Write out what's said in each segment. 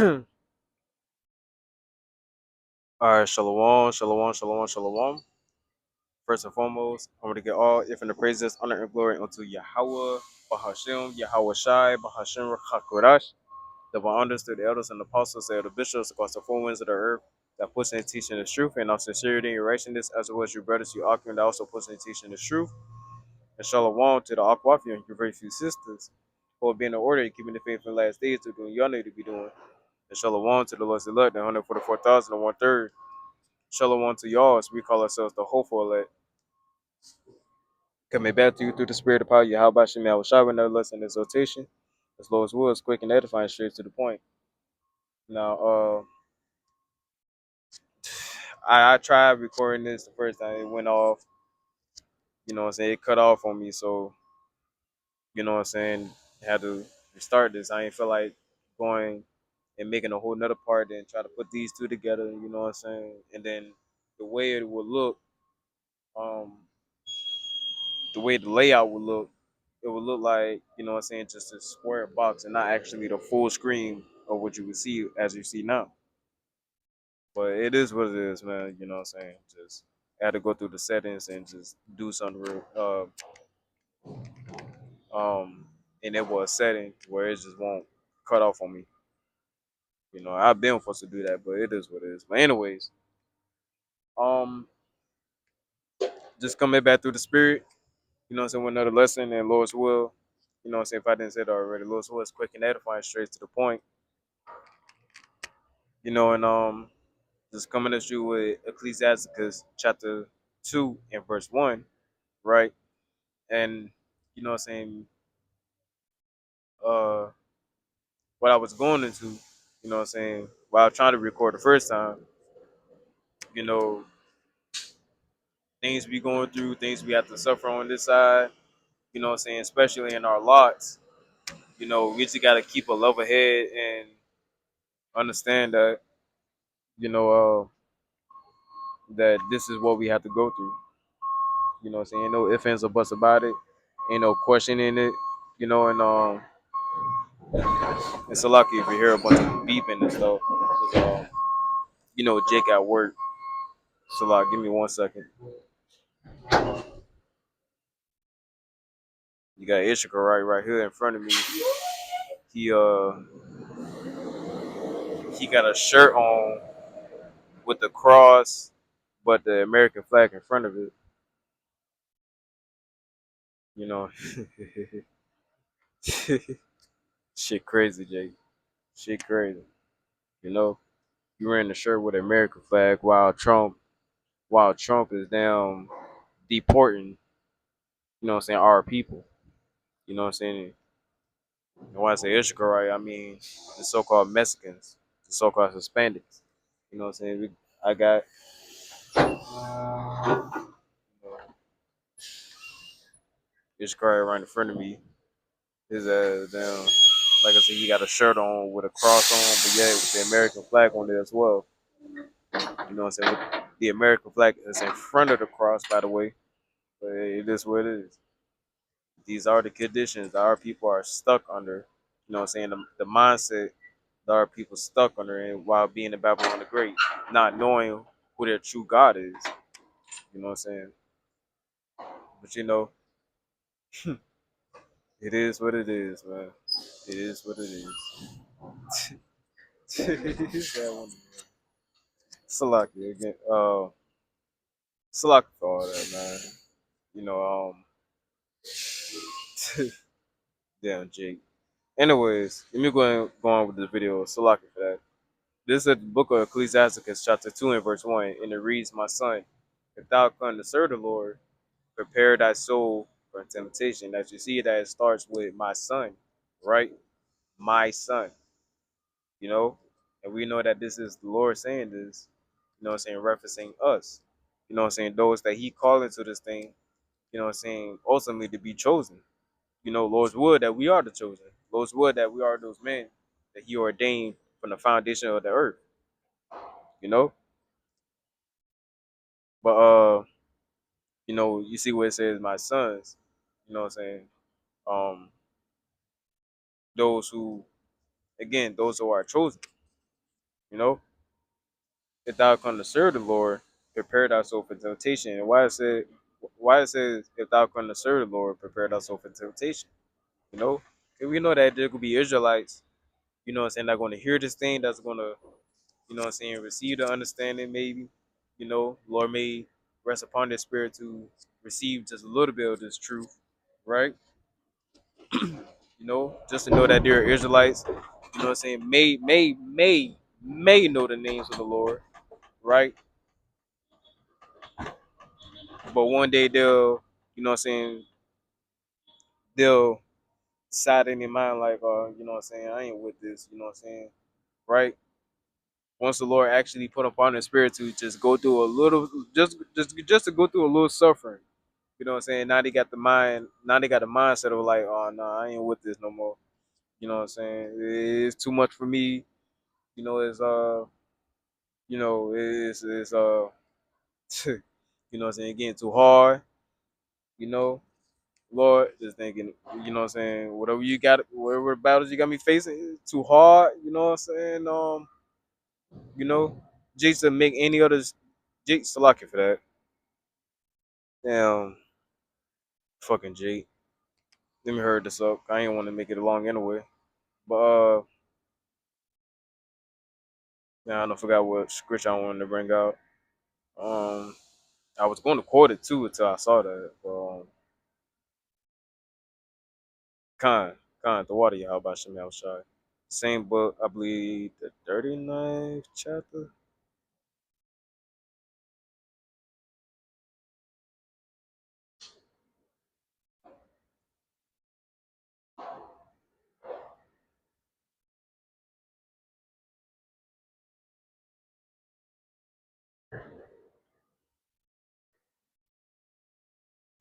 All right, shalom, shalom, shalom, shalom. First and foremost, I want to get all infinite praises, honor, and glory unto Yahweh, Bahashem, Yahweh Shai, Bahashem, Hakodash, the wonders to the elders and apostles, and the bishops across the four winds of the earth, that push and teaching the truth, and of sincerity and righteousness, as well as your brothers, you Akim, that also push and teaching the truth. And shalom to the Akwafian, your very few sisters, who are being in order and keeping the faith in the last days to doing y'all need to be doing. And shalom to the Lord's elect, the 144,000 and one third. Shalom to y'all, as we call ourselves the hopeful elect. Coming back to you through the spirit of power, Yahweh Shem Yahweh with no less than exhortation, as low as was, quick and edifying, straight to the point. Now, I tried recording this the first time, it went off, you know what I'm saying, it cut off on me, so, you know what I'm saying, I had to restart this. I ain't feel like going and making a whole nother part and try to put these two together, you know what I'm saying, and then the way it would look, um, the way the layout would look, it would look like, you know what I'm saying, just a square box and not actually the full screen of what you would see as you see now. But it is what it is, man. You know what I'm saying? Just had to go through the settings and just do something real. And it was a setting where it just won't cut off on me. You know, I've been forced to do that, but it is what it is. But anyways, um, just coming back through the spirit. You know what I'm saying? With another lesson and Lord's will. You know what I'm saying? If I didn't say it already, Lord's will is quick and edifying, straight to the point. You know, and just coming at you with Ecclesiasticus chapter 2 and verse 1, right? And you know what I'm saying, uh what I was going into, you know what I'm saying, while I was trying to record the first time, you know, things we going through, things we have to suffer on this side, you know what I'm saying, especially in our lots, you know, we just gotta keep a level head and understand that, you know, that this is what we have to go through. You know what I'm saying? Ain't no ifs, ands, or buts about it. Ain't no questioning it. You know, and it's so lucky if you hear a bunch of beeping and stuff. 'Cause, you know, Jake at work. So like, give me 1 second. You got Ishika right here in front of me. He uh he got a shirt on with the cross, but the American flag in front of it. You know, shit crazy, Jake. Shit crazy. You know, you wearing the shirt with the American flag while Trump is down deporting, you know what I'm saying, our people. You know what I'm saying? And when I say Ishika, right, I mean the so-called Mexicans, the so-called Hispanics. You know what I'm saying? I got, you know, Ishika right in front of me. His down. Like I said, he got a shirt on with a cross on, but yeah, with the American flag on there as well. You know what I'm saying? With the American flag is in front of the cross, by the way. But it is what it is. These are the conditions that our people are stuck under. You know what I'm saying? The mindset that our people stuck under and while being in Babylon the Great, not knowing who their true God is. You know what I'm saying? But you know, it is what it is, man. It is what it is. That one. Salaki again. Salaki for all that, man. You know, damn Jake. Anyways, let me go on with the video. Salaki for that. This is the book of Ecclesiasticus, chapter 2 and verse 1, and it reads, My son, if thou come to serve the Lord, prepare thy soul for temptation. As you see that it starts with my son, right? My son, you know? And we know that this is the Lord saying this, you know what I'm saying, referencing us. You know what I'm saying? Those that he called into this thing, you know what I'm saying, ultimately to be chosen. You know, Lord's word that we are the chosen. Lord's word that we are those men that he ordained from the foundation of the earth, you know? But you know, you see where it says my sons, you know what I'm saying? Um, those who, again, those who are chosen. You know, if thou come to serve the Lord, prepare thyself for temptation. And why it says if thou come to serve the Lord, prepare thyself for temptation. You know, and we know that there could be Israelites, you know what I'm saying, that are going to hear this thing, that's going to, you know what I'm saying, receive the understanding maybe. You know, Lord may rest upon their spirit to receive just a little bit of this truth, right? You know, just to know that they're Israelites, you know what I'm saying, may know the names of the Lord, right? But one day they'll, you know what I'm saying, they'll decide in their mind like, you know what I'm saying, I ain't with this, you know what I'm saying, right? Once the Lord actually put upon their spirit to just go through a little, just to go through a little suffering, you know what I'm saying. Now they got the mind, now they got the mindset of like, oh no, I ain't with this no more. You know what I'm saying? It's too much for me. You know, you know, it's you know what I'm saying, getting too hard. You know, Lord, just thinking, you know what I'm saying, whatever you got, whatever battles you got me facing, it's too hard. You know what I'm saying? You know, Jason make any others, Jake Salaki for that. Damn, fucking Jake. Let me hurry this up. I ain't want to make it long anyway. But now I don't forgot what scripture I wanted to bring out. Um, I was going to quote it too until I saw that. Khan, Khan, the water, how about Shem Shai? Same book, I believe, the 39th chapter.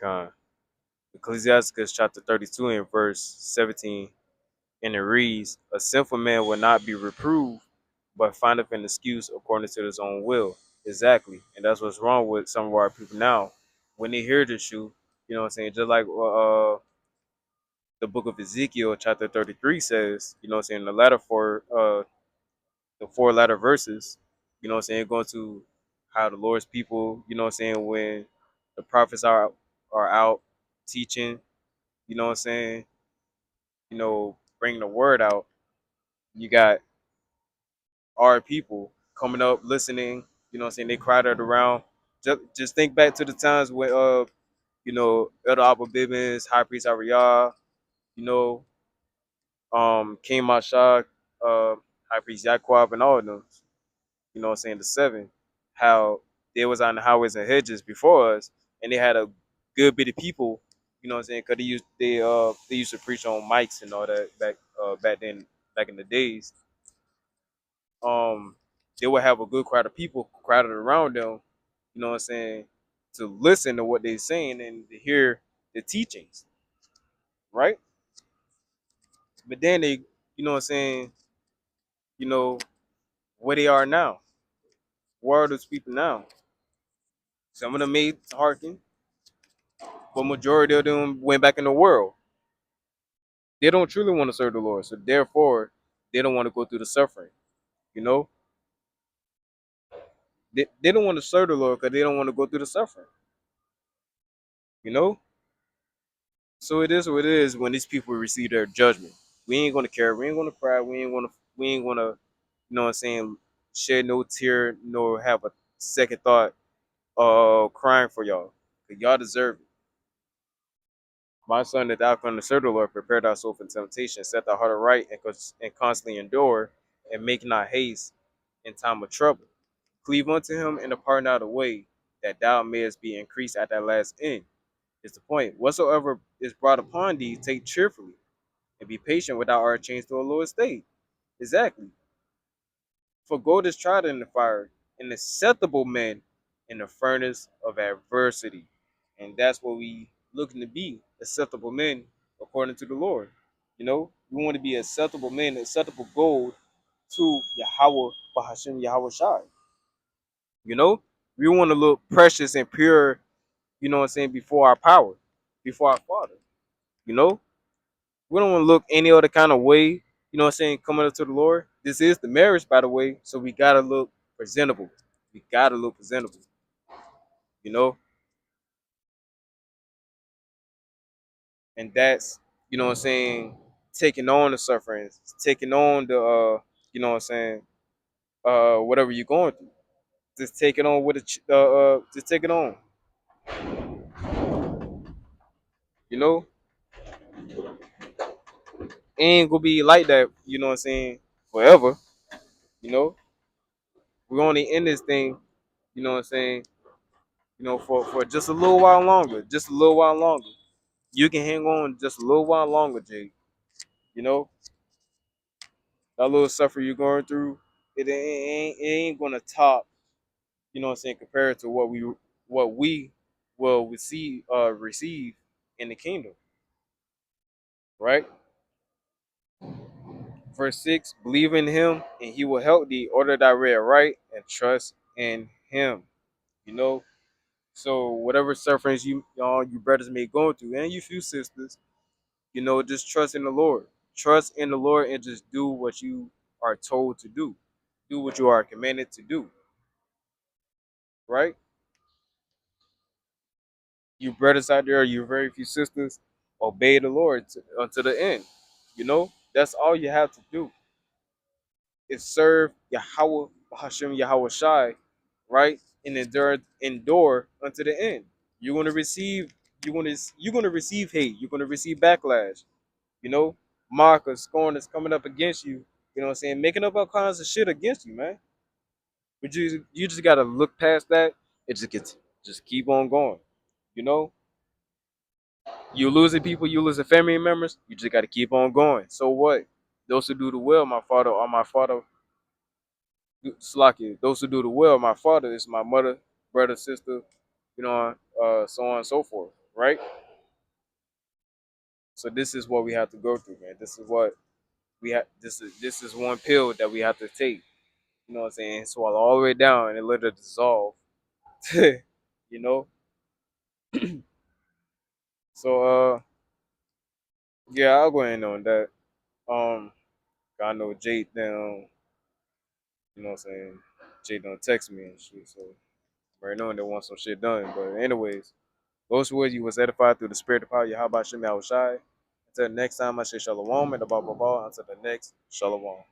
Khan, Ecclesiasticus chapter 32 and verse 17, and it reads, "A sinful man will not be reproved, but findeth an excuse according to his own will." Exactly, and that's what's wrong with some of our people now. When they hear the truth, you know what I'm saying. Just like the book of Ezekiel, chapter 33 says, you know what I'm saying, the four latter verses, you know what I'm saying, going to how the Lord's people, you know what I'm saying, when the prophets are out teaching, you know what I'm saying, you know, bringing the word out. You got our people coming up, listening, you know what I'm saying, they crowded around. Just think back to the times when you know, Elder Abba Bibbins, High Priest Ariah, you know, King Mashak, High Priest Yaquab, and all of them, you know what I'm saying, the seven, how they was on the highways and hedges before us, and they had a good bit of people, you know what I'm saying, because they used to preach on mics and all that back then, back in the days. Um, they would have a good crowd of people crowded around them, you know what I'm saying, to listen to what they're saying and to hear the teachings, right? But then they, you know what I'm saying, you know, where they are now. Where are those people now? Some of them made hearken, but majority of them went back in the world. They don't truly want to serve the Lord, so therefore they don't want to go through the suffering. You know, they don't want to serve the Lord because they don't want to go through the suffering. You know, so it is what it is when these people receive their judgment. We ain't gonna care. We ain't gonna cry. We ain't gonna. You know what I'm saying? Shed no tear, nor have a second thought crying for y'all. 'Cause y'all deserve it. My son, that thou come to serve the Lord, prepare thyself for temptation, set thy heart aright, and constantly endure, and make not haste in time of trouble. Cleave unto him and depart not away, that thou mayest be increased at that last end. Is the point. Whatsoever is brought upon thee, take cheerfully, and be patient without our change to a lower state. Exactly. For gold is tried in the fire, and acceptable men in the furnace of adversity. And that's what we looking to be, acceptable men according to the Lord. You know, we want to be acceptable men, acceptable gold to Yahweh Bahashim Yahweh Shai. You know, we want to look precious and pure, you know what I'm saying, before our power, before our Father. You know, we don't want to look any other kind of way. you know what I'm saying, coming up to the Lord. This is the marriage, by the way, so we gotta look presentable. We gotta look presentable, you know, and that's, you know what I'm saying, taking on the sufferings, taking on the you know what I'm saying, whatever you're going through. Just take it on with just take it on, you know. It ain't gonna be like that, you know what I'm saying, forever, you know. We're only in this thing, you know what I'm saying, for just a little while longer, just a little while longer. You can hang on just a little while longer, Jake. You know, that little suffer you're going through, it ain't gonna top, you know what I'm saying, compared to what we will receive in the kingdom, right? Verse 6, believe in him and he will help thee, order thy way right, and trust in him. You know, so whatever sufferings you brothers may go through, and you few sisters, just trust in the Lord. Trust in the Lord and just do what you are told to do. Do what you are commanded to do, right? You brothers out there, you very few sisters, obey the Lord unto the end. That's all you have to do is serve Yahweh, Hashem Yahweh Shai, right? And endure unto the end. You're gonna receive, you're gonna receive hate. You're gonna receive backlash. You know, Marcus, scorn is coming up against you. You know what I'm saying? Making up all kinds of shit against you, man. But you just gotta look past that. It just keep on going. You know, you losing people, you losing family members. You just gotta keep on going. So what? Those who do the will, my father, or my father, Slacky. Those who do the will, my father is my mother, brother, sister. So on and so forth. Right. So this is what we have to go through, man. This is what we have. This is one pill that we have to take. You know what I'm saying? Swallow all the way down and let it dissolve. you know. So yeah, I'll go in on that. Um, I know Jade down. You know what I'm saying? Jade don't text me and shit. So right now they want some shit done. But anyways, those words you was edified through the spirit of power. Yahweh Shem Yahushai. Until next time, I say shalom and blah blah blah. Until the next shalom.